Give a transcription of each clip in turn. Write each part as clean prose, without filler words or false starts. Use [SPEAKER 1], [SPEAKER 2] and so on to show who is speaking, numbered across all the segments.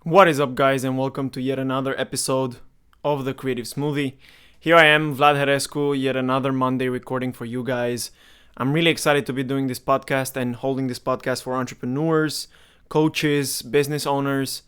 [SPEAKER 1] What is up, guys, and welcome to yet another episode of the Creative Smoothie. Here I am, Vlad Herescu, yet another Monday recording for you guys. I'm really excited to be doing this podcast and holding this podcast for entrepreneurs, coaches, business owners,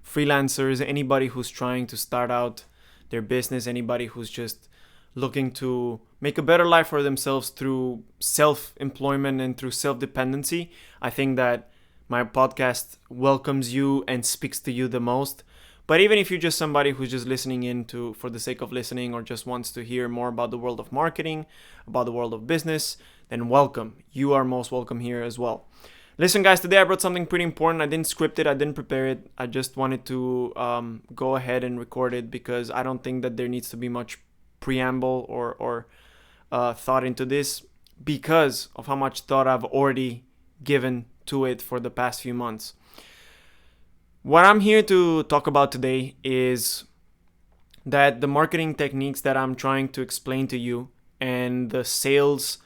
[SPEAKER 1] freelancers, anybody who's trying to start out their business, anybody who's just looking to make a better life for themselves through self-employment and through self-dependency. I think that my podcast welcomes you and speaks to you the most. But even if you're just somebody who's just listening in to for the sake of listening, or just wants to hear more about the world of marketing, about the world of business, then welcome. You are most welcome here as well. Listen, guys, today I brought something pretty important. I didn't script it. I didn't prepare it. I just wanted to go ahead and record it because I don't think that there needs to be much preamble or thought into this because of how much thought I've already given to it for the past few months. What I'm here to talk about today is that the marketing techniques that I'm trying to explain to you and the sales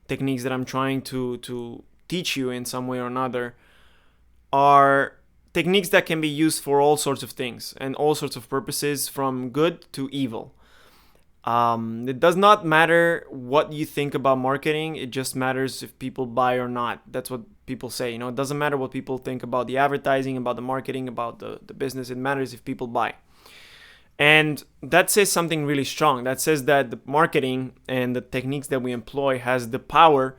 [SPEAKER 1] techniques that I'm trying to teach you in some way or another are techniques that can be used for all sorts of things and all sorts of purposes, from good to evil. It does not matter what you think about marketing. It just matters if people buy or not. That's what people say. It doesn't matter what people think about the advertising, about the marketing, about the business. It matters if people buy. And that says something really strong. That says that the marketing and the techniques that we employ has the power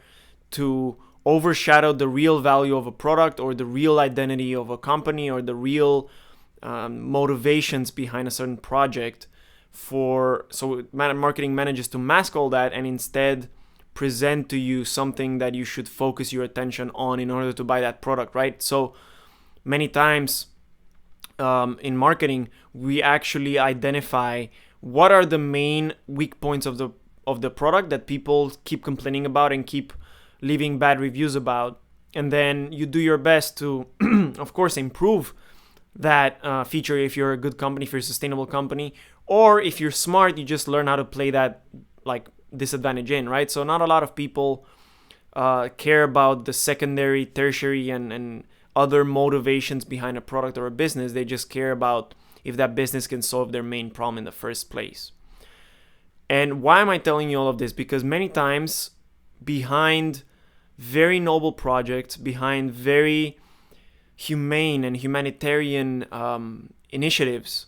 [SPEAKER 1] to overshadow the real value of a product, or the real identity of a company, or the real motivations behind a certain project. So marketing manages to mask all that and instead present to you something that you should focus your attention on in order to buy that product, right? So many times in marketing, we actually identify what are the main weak points of the product that people keep complaining about and keep leaving bad reviews about, and then you do your best to of course improve that feature if you're a good company, if you're a sustainable company. Or if you're smart, you just learn how to play that disadvantage in, right? So not a lot of people care about the secondary, tertiary, and other motivations behind a product or a business. They just care about if that business can solve their main problem in the first place. And why am I telling you all of this? Because many times behind very noble projects, behind very humane and humanitarian initiatives,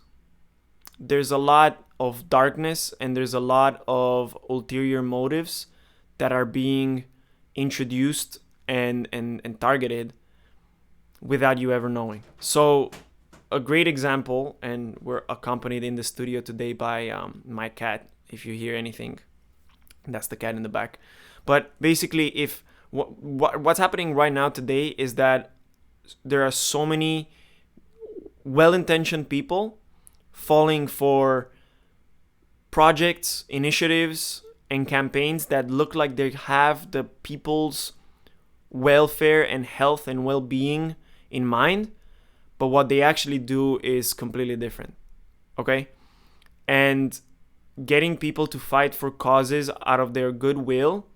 [SPEAKER 1] there's a lot of darkness and there's a lot of ulterior motives that are being introduced and targeted without you ever knowing. So a great example, and we're accompanied in the studio today by my cat. If you hear anything, that's the cat in the back. But basically, if what's happening right now today is that there are so many well-intentioned people falling for projects, initiatives, and campaigns that look like they have the people's welfare and health and well-being in mind, but what they actually do is completely different. Okay? And getting people to fight for causes out of their goodwill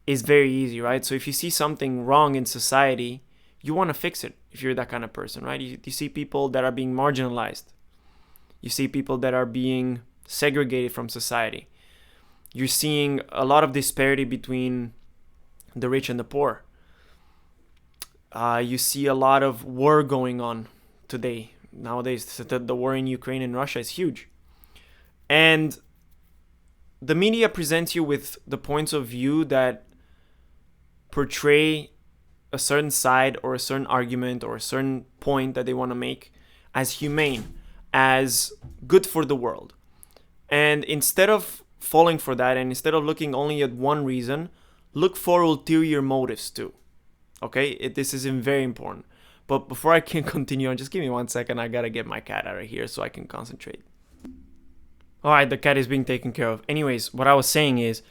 [SPEAKER 1] is very easy, right? So if you see something wrong in society, you want to fix it if you're that kind of person, right? You see people that are being marginalized. You see people that are being segregated from society. You're seeing a lot of disparity between the rich and the poor. You see a lot of war going on today. Nowadays, the war in Ukraine and Russia is huge. And the media presents you with the points of view that portray a certain side or a certain argument or a certain point that they want to make as humane, as good for the world. And instead of falling for that, and instead of looking only at one reason, look for ulterior motives too. Okay? This is very important. But before I can continue on, just give me 1 second. I gotta get my cat out of here so I can concentrate. Alright, the cat is being taken care of. Anyways, what I was saying is,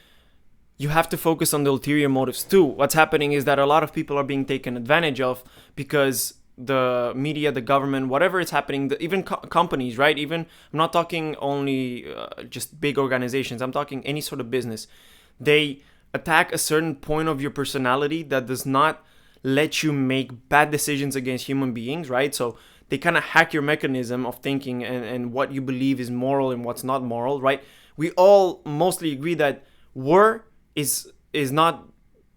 [SPEAKER 1] you have to focus on the ulterior motives too. What's happening is that a lot of people are being taken advantage of because the media, the government, whatever is happening, even companies, right? Even, I'm not talking only just big organizations. I'm talking any sort of business. They attack a certain point of your personality that does not let you make bad decisions against human beings, right? So they kind of hack your mechanism of thinking and what you believe is moral and what's not moral, right? We all mostly agree that war is not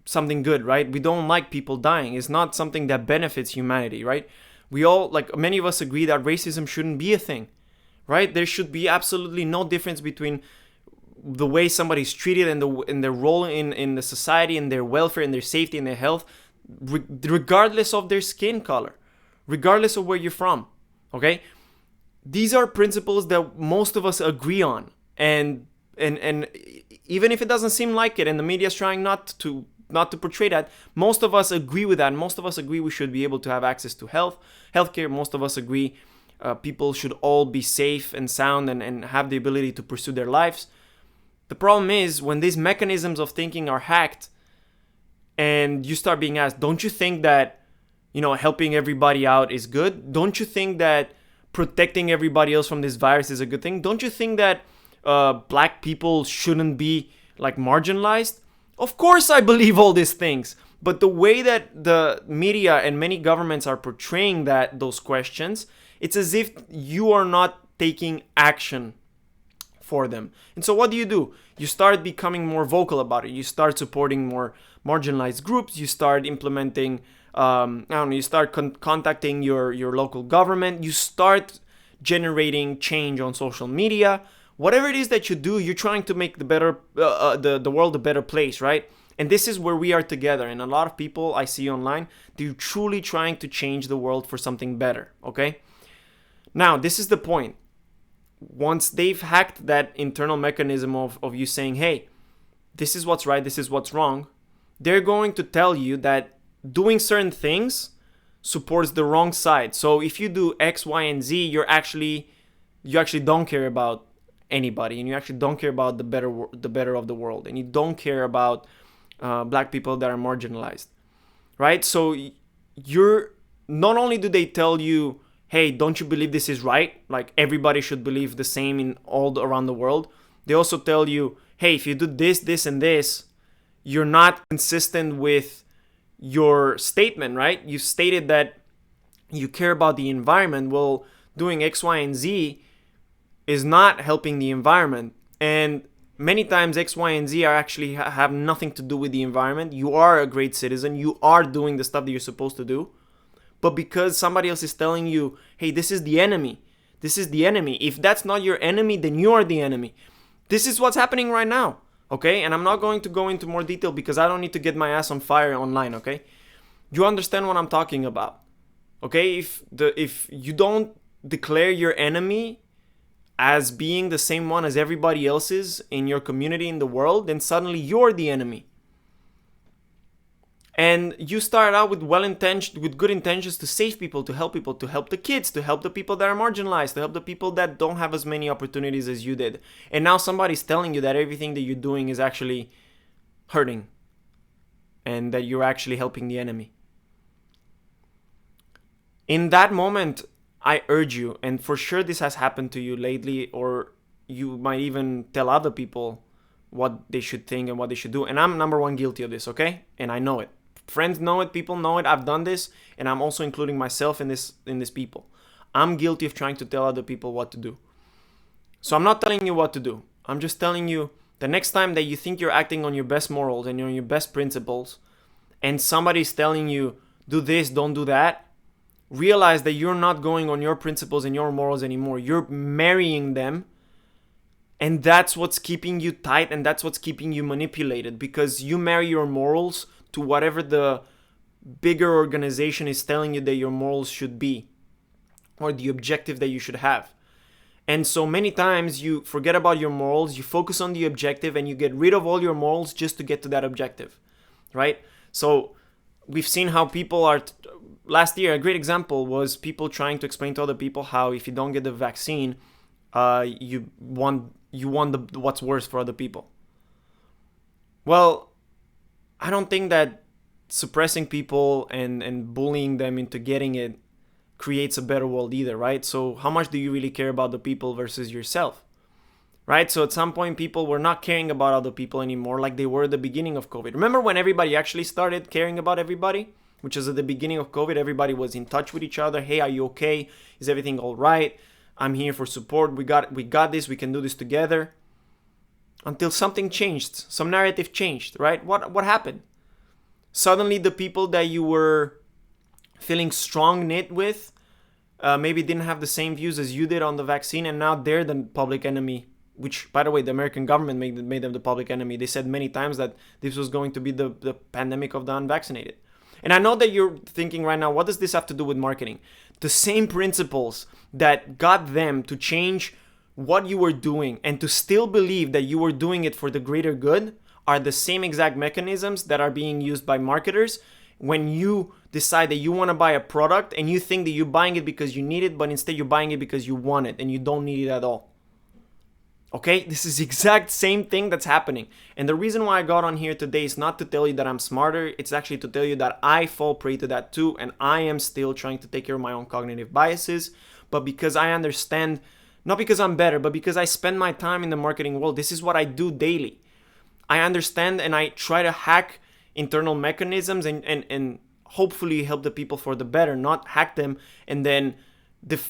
[SPEAKER 1] something good, right? We don't like people dying. It's not something that benefits humanity, right? We all, like many of us, agree that racism shouldn't be a thing, right? There should be absolutely no difference between the way somebody's treated and their role in the society, and their welfare and their safety and their health, regardless of their skin color, regardless of where you're from, okay? These are principles that most of us agree on, and even if it doesn't seem like it, and the media is trying not to portray that, most of us agree with that. Most of us agree we should be able to have access to healthcare. Most of us agree people should all be safe and sound and have the ability to pursue their lives. The problem is when these mechanisms of thinking are hacked, and you start being asked, don't you think that, helping everybody out is good? Don't you think that protecting everybody else from this virus is a good thing? Don't you think that black people shouldn't be marginalized? Of course I believe all these things, but the way that the media and many governments are portraying those questions, it's as if you are not taking action for them. And so what do? You start becoming more vocal about it. You start supporting more marginalized groups. You start implementing, you start contacting your local government. You start generating change on social media. Whatever it is that you do, you're trying to make the world a better place, right? And this is where we are together. And a lot of people I see online, they're truly trying to change the world for something better, okay? Now, this is the point. Once they've hacked that internal mechanism of you saying, hey, this is what's right, this is what's wrong, they're going to tell you that doing certain things supports the wrong side. So if you do X, Y, and Z, you actually don't care about anybody, and you actually don't care about the better of the world, and you don't care about black people that are marginalized, right? So you're not only do they tell you, hey, don't you believe this is right? Like everybody should believe the same in all around the world. They also tell you, hey, if you do this, this, and this, you're not consistent with your statement, right? You stated that you care about the environment. Well, doing X, Y, and Z is not helping the environment. And many times X, Y, and Z are actually have nothing to do with the environment. You are a great citizen. You are doing the stuff that you're supposed to do. But because somebody else is telling you, hey, this is the enemy. This is the enemy. If that's not your enemy, then you are the enemy. This is what's happening right now, okay? And I'm not going to go into more detail because I don't need to get my ass on fire online, okay? You understand what I'm talking about, okay? If you don't declare your enemy as being the same one as everybody else is in your community, in the world, then suddenly you're the enemy. And you start out with good intentions to save people, to help the kids, to help the people that are marginalized, to help the people that don't have as many opportunities as you did. And now somebody's telling you that everything that you're doing is actually hurting and that you're actually helping the enemy. In that moment, I urge you, and for sure this has happened to you lately, or you might even tell other people what they should think and what they should do. And I'm number one guilty of this, okay? And I know it. Friends know it, people know it. I've done this, and I'm also including myself in this people. I'm guilty of trying to tell other people what to do. So I'm not telling you what to do. I'm just telling you the next time that you think you're acting on your best morals and on your best principles, and somebody's telling you, do this, don't do that, realize that you're not going on your principles and your morals anymore. You're marrying them, and that's what's keeping you tight, and that's what's keeping you manipulated, because you marry your morals to whatever the bigger organization is telling you that your morals should be, or the objective that you should have. And so many times you forget about your morals, you focus on the objective, and you get rid of all your morals just to get to that objective, right? So we've seen how people are... Last year, a great example was people trying to explain to other people how if you don't get the vaccine, you want what's worse for other people. Well, I don't think that suppressing people and bullying them into getting it creates a better world either, right? So how much do you really care about the people versus yourself, right? So at some point, people were not caring about other people anymore like they were at the beginning of COVID. Remember when everybody actually started caring about everybody? which is at the beginning of COVID, everybody was in touch with each other. Hey, are you okay? Is everything all right? I'm here for support. We got this. We can do this together. Until something changed, some narrative changed, right? What happened? Suddenly, the people that you were feeling strong knit with maybe didn't have the same views as you did on the vaccine, and now they're the public enemy. Which, by the way, the American government made them the public enemy. They said many times that this was going to be the pandemic of the unvaccinated. And I know that you're thinking right now, what does this have to do with marketing? The same principles that got them to change what you were doing and to still believe that you were doing it for the greater good are the same exact mechanisms that are being used by marketers when you decide that you want to buy a product and you think that you're buying it because you need it, but instead you're buying it because you want it and you don't need it at all. Okay, this is the exact same thing that's happening. And the reason why I got on here today is not to tell you that I'm smarter. It's actually to tell you that I fall prey to that too. And I am still trying to take care of my own cognitive biases. But because I understand, not because I'm better, but because I spend my time in the marketing world. This is what I do daily. I understand and I try to hack internal mechanisms and hopefully help the people for the better, not hack them and then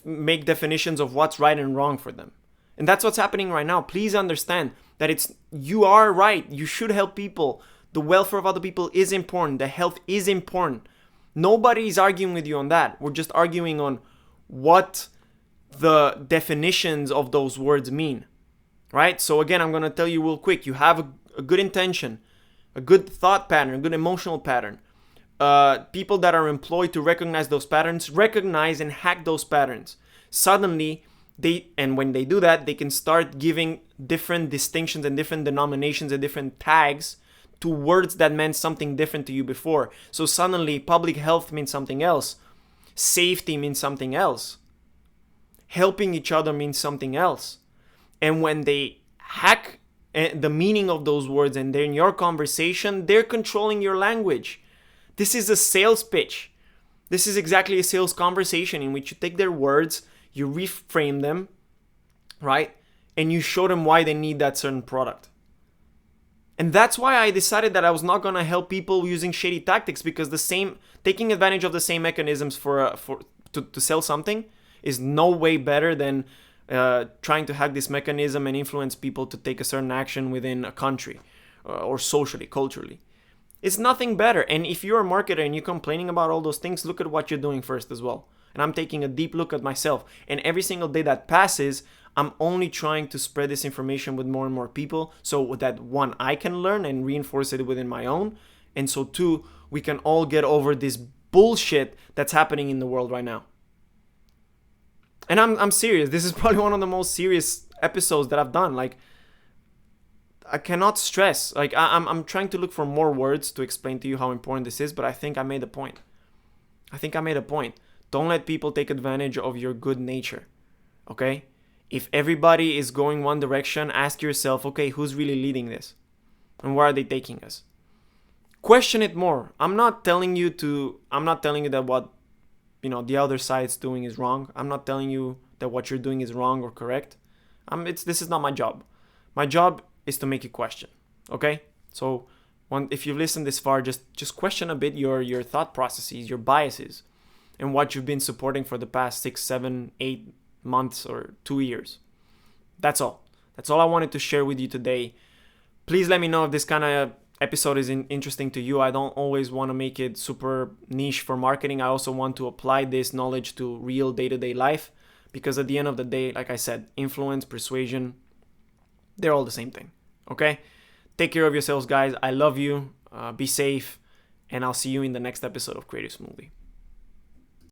[SPEAKER 1] make definitions of what's right and wrong for them. And that's what's happening right now. Please understand that you are right. You should help people. The welfare of other people is important. The health is important. Nobody is arguing with you on that. We're just arguing on what the definitions of those words mean, right? So again, I'm going to tell you real quick. You have a good intention, a good thought pattern, a good emotional pattern. People that are employed to recognize those patterns, recognize and hack those patterns. Suddenly, when they do that, they can start giving different distinctions and different denominations and different tags to words that meant something different to you before. So suddenly, public health means something else. Safety means something else. Helping each other means something else. And when they hack the meaning of those words and they're in your conversation, they're controlling your language. This is a sales pitch. This is exactly a sales conversation in which you take their words, you reframe them, right? And you show them why they need that certain product. And that's why I decided that I was not going to help people using shady tactics, because taking advantage of the same mechanisms to sell something is no way better than trying to hack this mechanism and influence people to take a certain action within a country or socially, culturally. It's nothing better. And if you're a marketer and you're complaining about all those things, look at what you're doing first as well. And I'm taking a deep look at myself. And every single day that passes, I'm only trying to spread this information with more and more people so that one, I can learn and reinforce it within my own. And so two, we can all get over this bullshit that's happening in the world right now. And I'm serious. This is probably one of the most serious episodes that I've done. Like, I cannot stress. Like, I'm trying to look for more words to explain to you how important this is, but I think I made a point. Don't let people take advantage of your good nature, okay? If everybody is going one direction, ask yourself, okay, who's really leading this? And where are they taking us? Question it more. I'm not telling you that what, the other side's doing is wrong. I'm not telling you that what you're doing is wrong or correct. This is not my job. My job is to make you question, okay? So if you've listened this far, just question a bit your thought processes, your biases, and what you've been supporting for the past 6, 7, 8 months or 2 years. That's all. That's all I wanted to share with you today. Please let me know if this kind of episode is interesting to you. I don't always want to make it super niche for marketing. I also want to apply this knowledge to real day-to-day life, because at the end of the day, like I said, influence, persuasion, they're all the same thing. Okay? Take care of yourselves, guys. I love you. Be safe. And I'll see you in the next episode of Creative Smoothie.